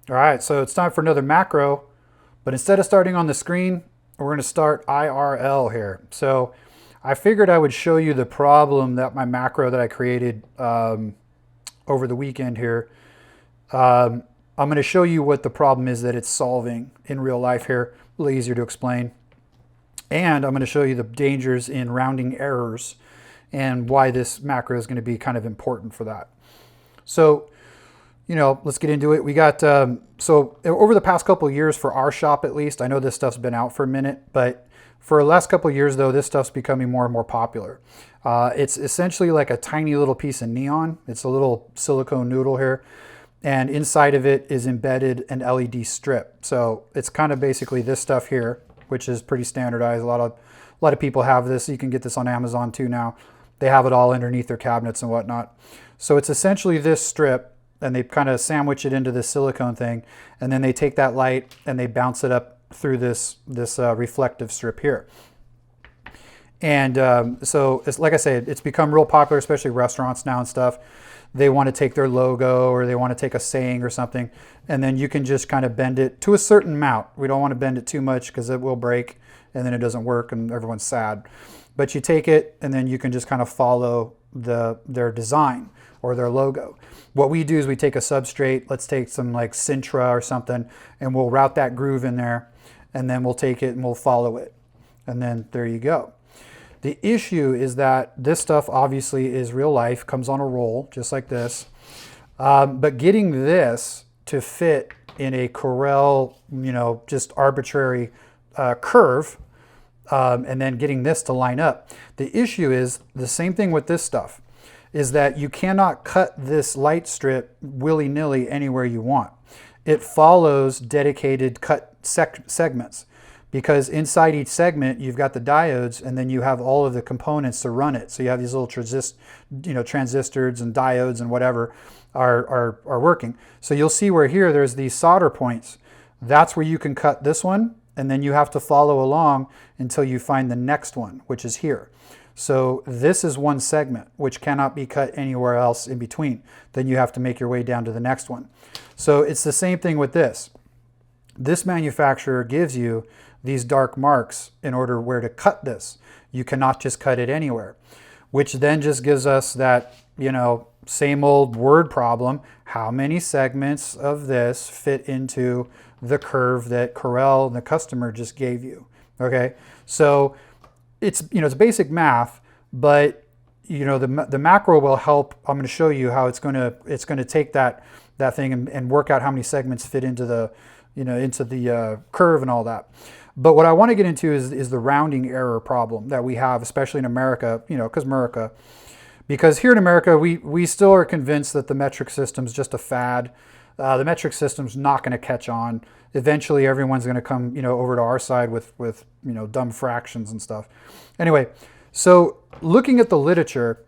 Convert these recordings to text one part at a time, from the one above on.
All right, so it's time for another macro, but instead of starting on the screen, we're going to start IRL here. So I figured I would show you the problem that my macro that I created over the weekend here. I'm going to show you what the problem is that it's solving in real life here, a little easier to explain. And I'm going to show you the dangers in rounding errors and why this macro is going to be kind of important for that. So, let's get into it. We got, so over the past couple of years for our shop, at least, I know this stuff's been out for a minute, but for the last couple of years though, this stuff's becoming more and more popular. It's essentially like a tiny little piece of neon. It's a little silicone noodle here. And inside of it is embedded an LED strip. So it's kind of basically this stuff here, which is pretty standardized. A lot of people have this. You can get this on Amazon too now. They have it all underneath their cabinets and whatnot. So it's essentially this strip, and they kind of sandwich it into this silicone thing, and then they take that light and they bounce it up through this reflective strip here. And so it's, like I said, it's become real popular, especially restaurants now and stuff. They want to take their logo or they want to take a saying or something, and then you can just kind of bend it to a certain amount. We don't want to bend it too much because it will break and then it doesn't work and everyone's sad. But you take it and then you can just kind of follow their design or their logo. What we do is we take a substrate, let's take some like Sintra or something, and we'll route that groove in there, and then we'll take it and we'll follow it. And then there you go. The issue is that this stuff obviously is real life, comes on a roll, just like this. But getting this to fit in a Corel, just arbitrary curve, and then getting this to line up. The issue is the same thing with this stuff, is that you cannot cut this light strip willy-nilly anywhere you want. It follows dedicated cut segments, because inside each segment you've got the diodes, and then you have all of the components to run it. So you have these little transistors and diodes and whatever are working. So you'll see where here there's these solder points. That's where you can cut this one, and then you have to follow along until you find the next one, which is here. So this is one segment, which cannot be cut anywhere else in between. Then you have to make your way down to the next one. So it's the same thing with this. This manufacturer gives you these dark marks in order where to cut this. You cannot just cut it anywhere, which then just gives us that, same old word problem. How many segments of this fit into the curve that Corel, the customer, just gave you? Okay, so it's basic math, but the macro will help. I'm going to show you how it's going to take that thing and work out how many segments fit into the curve and all that. But what I want to get into is the rounding error problem that we have, especially in America, because Merrrrica. Because here in America, we still are convinced that the metric system's just a fad. The metric system's not going to catch on. Eventually, everyone's going to come, over to our side with dumb fractions and stuff. Anyway, so looking at the literature,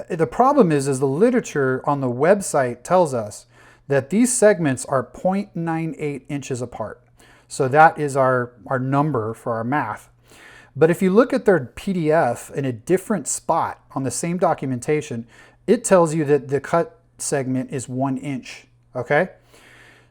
the problem is the literature on the website tells us that these segments are 0.98 inches apart. So that is our number for our math. But if you look at their PDF in a different spot on the same documentation, it tells you that the cut segment is 1 inch, okay?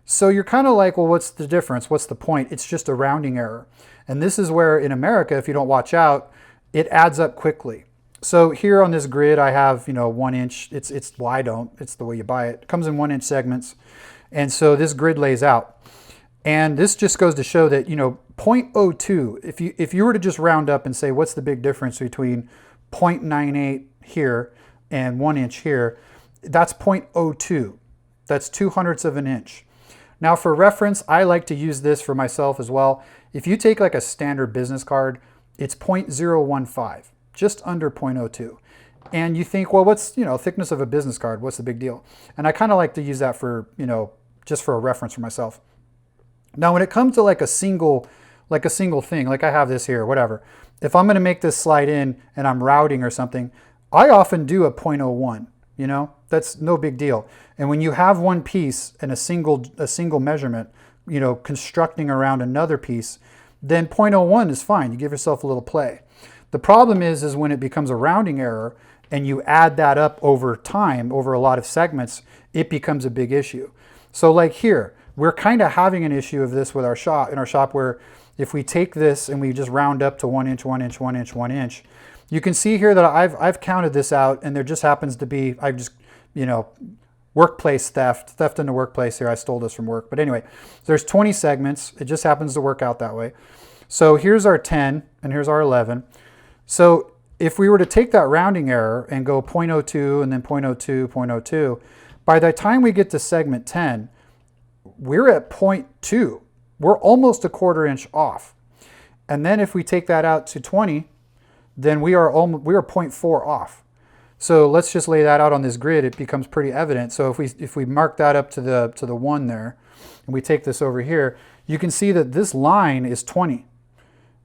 So you're kind of like, well, what's the difference? What's the point? It's just a rounding error. And this is where in America, if you don't watch out, it adds up quickly. So here on this grid, I have, 1 inch. Well, I don't. It's the way you buy it. It comes in 1 inch segments. And so this grid lays out. And this just goes to show that, 0.02, if you were to just round up and say, what's the big difference between 0.98 here and 1 inch here, that's 0.02. That's 2/100ths of an inch. Now for reference, I like to use this for myself as well. If you take like a standard business card, it's 0.015, just under 0.02. And you think, well, what's, thickness of a business card? What's the big deal? And I kind of like to use that for, just for a reference for myself. Now, when it comes to like a single thing, like I have this here, whatever, if I'm going to make this slide in and I'm routing or something, I often do a 0.01, that's no big deal. And when you have one piece and a single measurement, constructing around another piece, then 0.01 is fine. You give yourself a little play. The problem is when it becomes a rounding error and you add that up over time, over a lot of segments, it becomes a big issue. So like here, we're kind of having an issue of this with our shop, in our shop, where if we take this and we just round up to 1 inch, 1 inch, 1 inch, 1 inch, you can see here that I've counted this out, and there just happens to be, I've just, you know, workplace theft in the workplace here. I stole this from work. But anyway, there's 20 segments. It just happens to work out that way. So here's our 10 and here's our 11. So if we were to take that rounding error and go 0.02 and then 0.02, 0.02, by the time we get to segment 10, we're at 0.2. We're almost a 1/4 inch off. And then if we take that out to 20, then we are 0.4 off. So let's just lay that out on this grid. It becomes pretty evident. So if we mark that up to the 1 there, and we take this over here, you can see that this line is 20.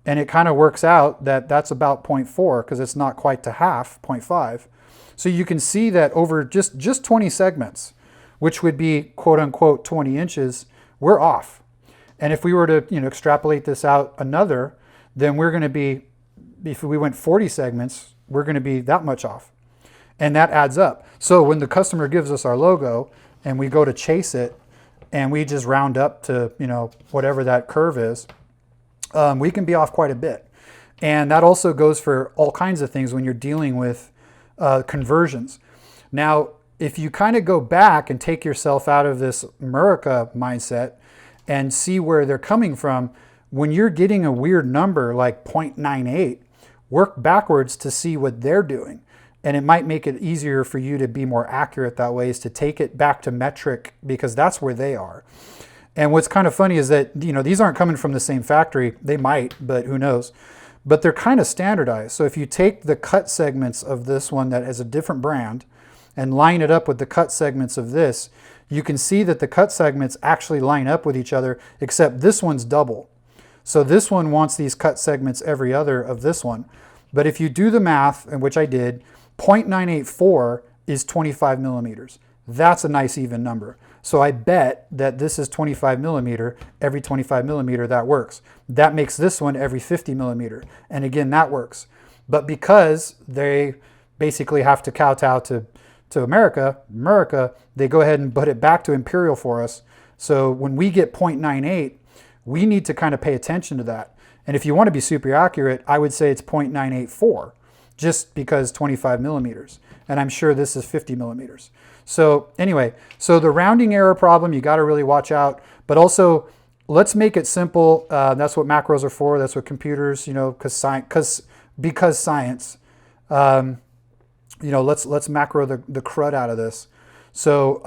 And it kind of works out that that's about 0.4 because it's not quite to half, 0.5. So you can see that over just 20 segments, which would be quote unquote 20 inches, we're off. And if we were to, you know, extrapolate this out another, then we're going to be, if we went 40 segments, we're going to be that much off. And that adds up. So when the customer gives us our logo and we go to chase it and we just round up to, you know, whatever that curve is, we can be off quite a bit. And that also goes for all kinds of things when you're dealing with conversions. Now, if you kind of go back and take yourself out of this Merrrrica mindset and see where they're coming from, when you're getting a weird number like 0.98, work backwards to see what they're doing. And it might make it easier for you to be more accurate that way, is to take it back to metric, because that's where they are. And what's kind of funny is that, you know, these aren't coming from the same factory. They might, but who knows? But they're kind of standardized. So if you take the cut segments of this one that has a different brand and line it up with the cut segments of this, you can see that the cut segments actually line up with each other, except this one's double. So this one wants these cut segments every other of this one. But if you do the math, and which I did, 0.984 is 25 millimeters. That's a nice even number. So I bet that this is 25 millimeter. Every 25 millimeter, that works. That makes this one every 50 millimeter. And again, that works. But because they basically have to kowtow to Merrrrica, they go ahead and put it back to imperial for us. So when we get 0.98, we need to kind of pay attention to that. And if you want to be super accurate, I would say it's 0.984, just because 25 millimeters. And I'm sure this is 50 millimeters. So anyway, so the rounding error problem, you got to really watch out. But also, let's make it simple. That's what macros are for. That's what computers, you know, because science. You know, let's macro the crud out of this. So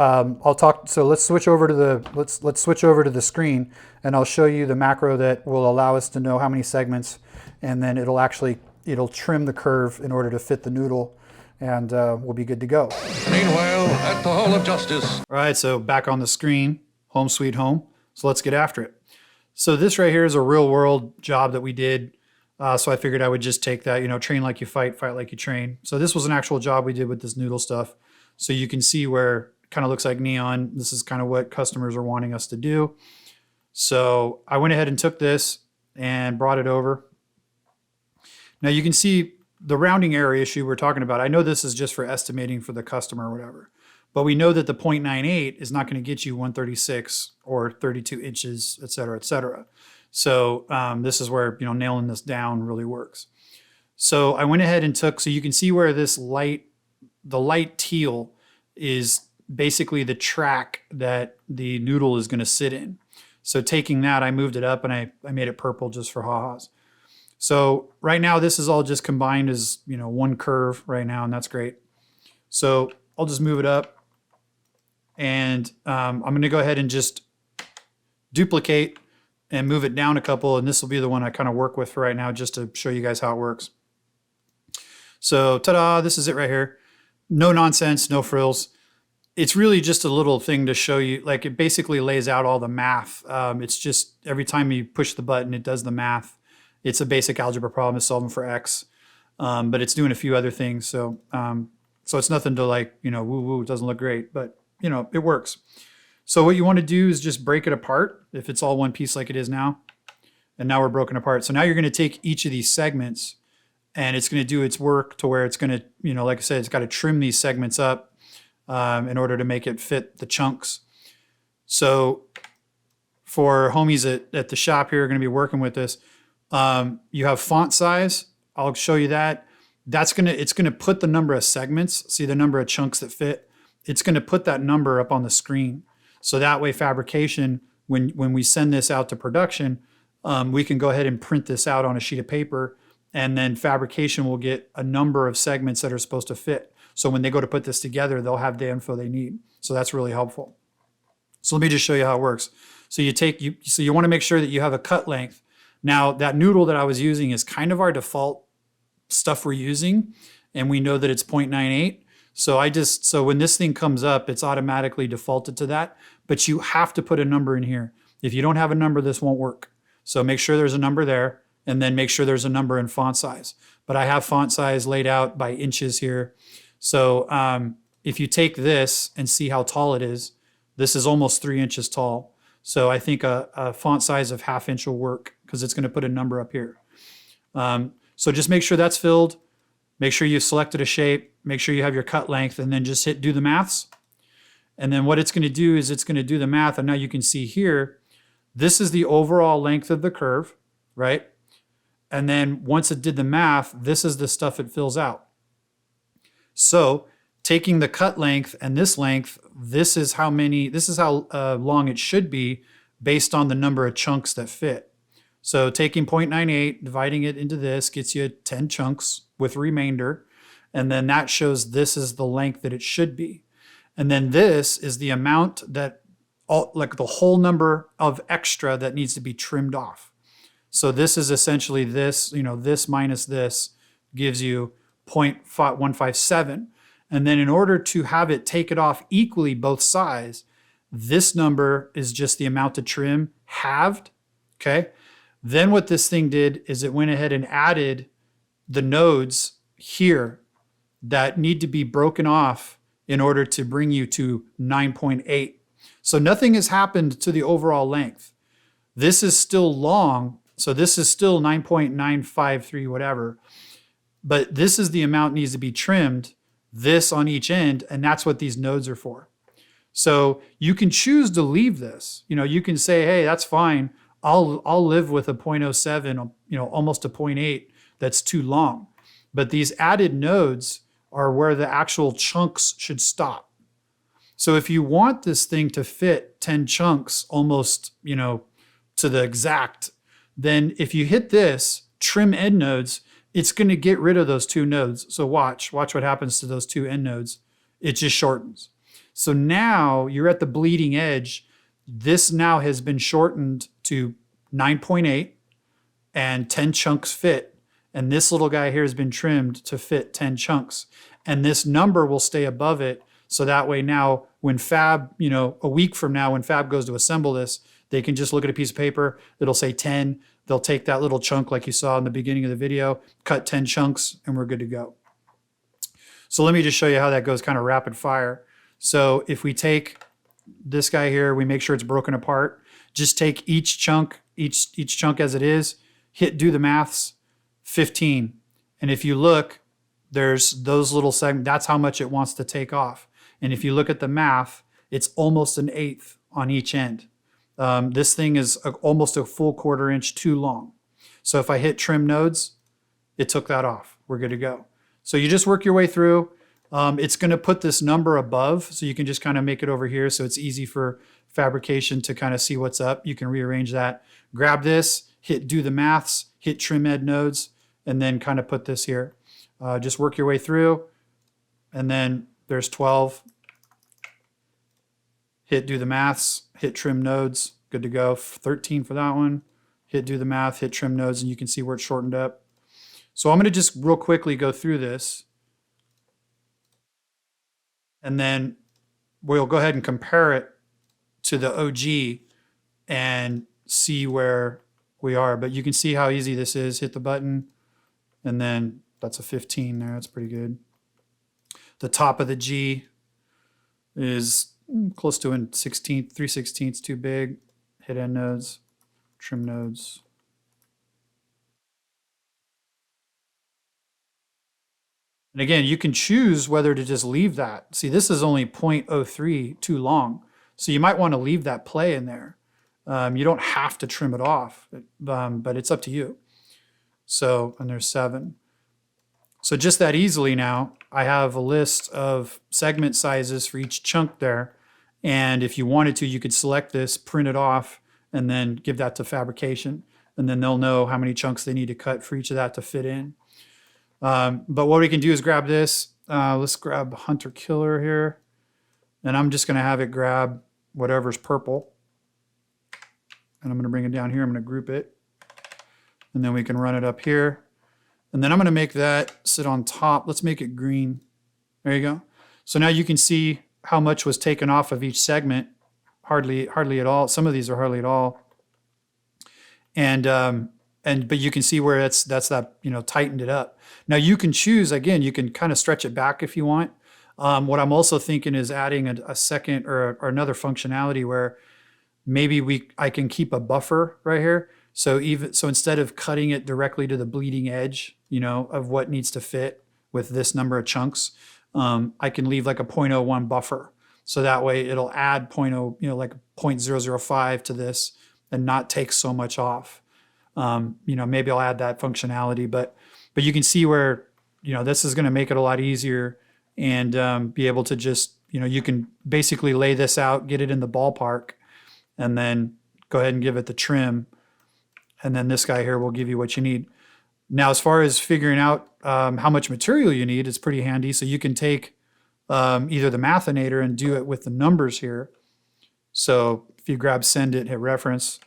let's switch over to the screen, and I'll show you the macro that will allow us to know how many segments, and then it'll trim the curve in order to fit the noodle, and we'll be good to go. Meanwhile, at the Hall of Justice. All right, so back on the screen, home sweet home. So let's get after it. So this right here is a real world job that we did. So I figured I would just take that, you know, train like you fight, fight like you train. So this was an actual job we did with this noodle stuff. So you can see where it kind of looks like neon. This is kind of what customers are wanting us to do. So I went ahead and took this and brought it over. Now you can see the rounding error issue we're talking about. I know this is just for estimating for the customer or whatever, but we know that the 0.98 is not going to get you 136 or 32 inches, et cetera, et cetera. So this is where, you know, nailing this down really works. So I went ahead and took, so you can see where this the light teal is basically the track that the noodle is going to sit in. So taking that, I moved it up and I made it purple just for ha-has. So right now, this is all just combined as, you know, one curve right now, and that's great. So I'll just move it up, and I'm going to go ahead and just duplicate and move it down a couple, and this will be the one I kind of work with for right now, just to show you guys how it works. So ta-da, this is it right here. No nonsense, no frills. It's really just a little thing to show you, like it basically lays out all the math. It's just every time you push the button, it does the math. It's a basic algebra problem. It's solving for X, but it's doing a few other things. So it's nothing to like, you know, woo-woo, it doesn't look great, but you know, it works. So what you want to do is just break it apart if it's all one piece like it is now. And now we're broken apart. So now you're going to take each of these segments and it's going to do its work to where it's going to, you know, like I said, it's got to trim these segments up in order to make it fit the chunks. So for homies at the shop here are going to be working with this, you have font size. I'll show you that. It's going to put the number of segments, see the number of chunks that fit. It's going to put that number up on the screen. So that way fabrication, when we send this out to production, we can go ahead and print this out on a sheet of paper, and then fabrication will get a number of segments that are supposed to fit. So when they go to put this together, they'll have the info they need. So that's really helpful. So let me just show you how it works. So you want to make sure that you have a cut length. Now that noodle that I was using is kind of our default stuff we're using, and we know that it's 0.98. So when this thing comes up, it's automatically defaulted to that, but you have to put a number in here. If you don't have a number, this won't work. So make sure there's a number there, and then make sure there's a number in font size. But I have font size laid out by inches here. So if you take this and see how tall it is, this is almost 3 inches tall. So I think a font size of 1/2 inch will work because it's going to put a number up here. So just make sure that's filled. Make sure you've selected a shape. Make sure you have your cut length, and then just hit do the maths. And then what it's going to do is it's going to do the math. And now you can see here, this is the overall length of the curve, right? And then once it did the math, this is the stuff it fills out. So taking the cut length and this length, this is how long it should be based on the number of chunks that fit. So taking 0.98, dividing it into this gets you 10 chunks with remainder. And then that shows this is the length that it should be. And then this is the amount that, like the whole number of extra that needs to be trimmed off. So this is essentially this, this minus this gives you 0.157. And then in order to have it take it off equally both sides, this number is just the amount to trim halved, okay? Then what this thing did is it went ahead and added the nodes here that need to be broken off in order to bring you to 9.8. So nothing has happened to the overall length. This is still long, so this is still 9.953 whatever, but this is the amount needs to be trimmed, this on each end, and that's what these nodes are for. So you can choose to leave this. You can say, hey, that's fine. I'll live with a 0.07, almost a 0.8 that's too long. But these added nodes are where the actual chunks should stop. So if you want this thing to fit 10 chunks almost, to the exact, then if you hit this, trim end nodes, it's going to get rid of those 2 nodes. So watch what happens to those 2 end nodes. It just shortens. So now you're at the bleeding edge. This now has been shortened to 9.8 and 10 chunks fit. And this little guy here has been trimmed to fit 10 chunks. And this number will stay above it. So that way now when Fab, a week from now, when Fab goes to assemble this, they can just look at a piece of paper. It'll say 10. They'll take that little chunk like you saw in the beginning of the video, cut 10 chunks, and we're good to go. So let me just show you how that goes kind of rapid fire. So if we take this guy here, we make sure it's broken apart. Just take each chunk as it is, hit do the maths, 15. And if you look, there's those little segments, that's how much it wants to take off. And if you look at the math, it's almost 1/8 on each end. This thing is almost a full 1/4 inch too long. So if I hit trim nodes, it took that off. We're good to go. So you just work your way through. It's going to put this number above, so you can just kind of make it over here so it's easy for fabrication to kind of see what's up. You can rearrange that. Grab this, hit do the maths, hit trim ed nodes, and then kind of put this here. Just work your way through, and then there's 12. Hit do the maths, hit trim nodes, good to go. 13 for that one. Hit do the math, hit trim nodes, and you can see where it's shortened up. So I'm going to just real quickly go through this. And then we'll go ahead and compare it to the OG and see where we are. But you can see how easy this is. Hit the button, and then that's a 15 there. That's pretty good. The top of the G is close to a 16th, 3/16 too big. Hit end nodes, trim nodes. And again, you can choose whether to just leave that. See, this is only 0.03 too long. So you might want to leave that play in there. You don't have to trim it off, but it's up to you. So, and there's 7. So just that easily now, I have a list of segment sizes for each chunk there. And if you wanted to, you could select this, print it off, and then give that to fabrication. And then they'll know how many chunks they need to cut for each of that to fit in. But what we can do is grab this. Let's grab Hunter Killer here. And I'm just going to have it grab whatever's purple. And I'm going to bring it down here. I'm going to group it. And then we can run it up here. And then I'm going to make that sit on top. Let's make it green. There you go. So now you can see how much was taken off of each segment. Hardly at all. Some of these are hardly at all. But you can see where that's that, tightened it up. Now you can choose, again, you can kind of stretch it back if you want. What I'm also thinking is adding a second or another functionality where maybe I can keep a buffer right here. So instead of cutting it directly to the bleeding edge, of what needs to fit with this number of chunks, I can leave like a 0.01 buffer. So that way it'll add like 0.005 to this and not take so much off. Maybe I'll add that functionality, but you can see where, this is going to make it a lot easier and be able to just, you can basically lay this out, get it in the ballpark, and then go ahead and give it the trim. And then this guy here will give you what you need. Now, as far as figuring out how much material you need, it's pretty handy. So you can take either the Mathinator and do it with the numbers here. So if you grab send it, hit reference,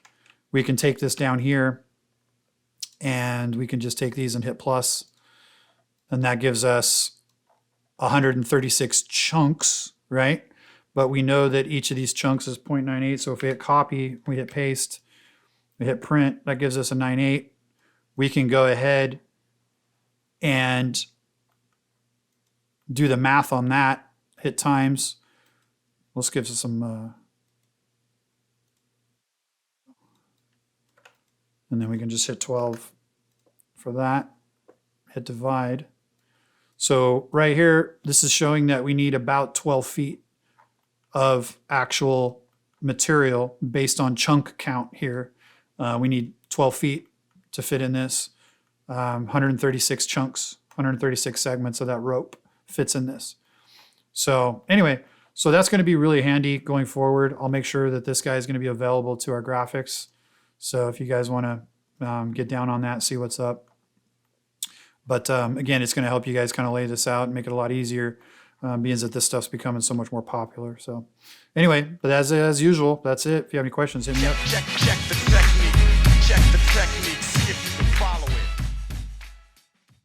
we can take this down here and we can just take these and hit plus. And that gives us 136 chunks, right? But we know that each of these chunks is 0.98. So if we hit copy, we hit paste, we hit print, that gives us a 98. We can go ahead and do the math on that, hit times. Let's give us some, and then we can just hit 12 for that, hit divide. So right here, this is showing that we need about 12 feet of actual material based on chunk count here. We need 12 feet to fit in this. 136 chunks, 136 segments of that rope fits in this. So anyway, so that's going to be really handy going forward. I'll make sure that this guy is going to be available to our graphics. So if you guys want to get down on that, see what's up. But again, it's going to help you guys kind of lay this out and make it a lot easier, being that this stuff's becoming so much more popular. So anyway, but as usual, that's it. If you have any questions, hit me up. Check the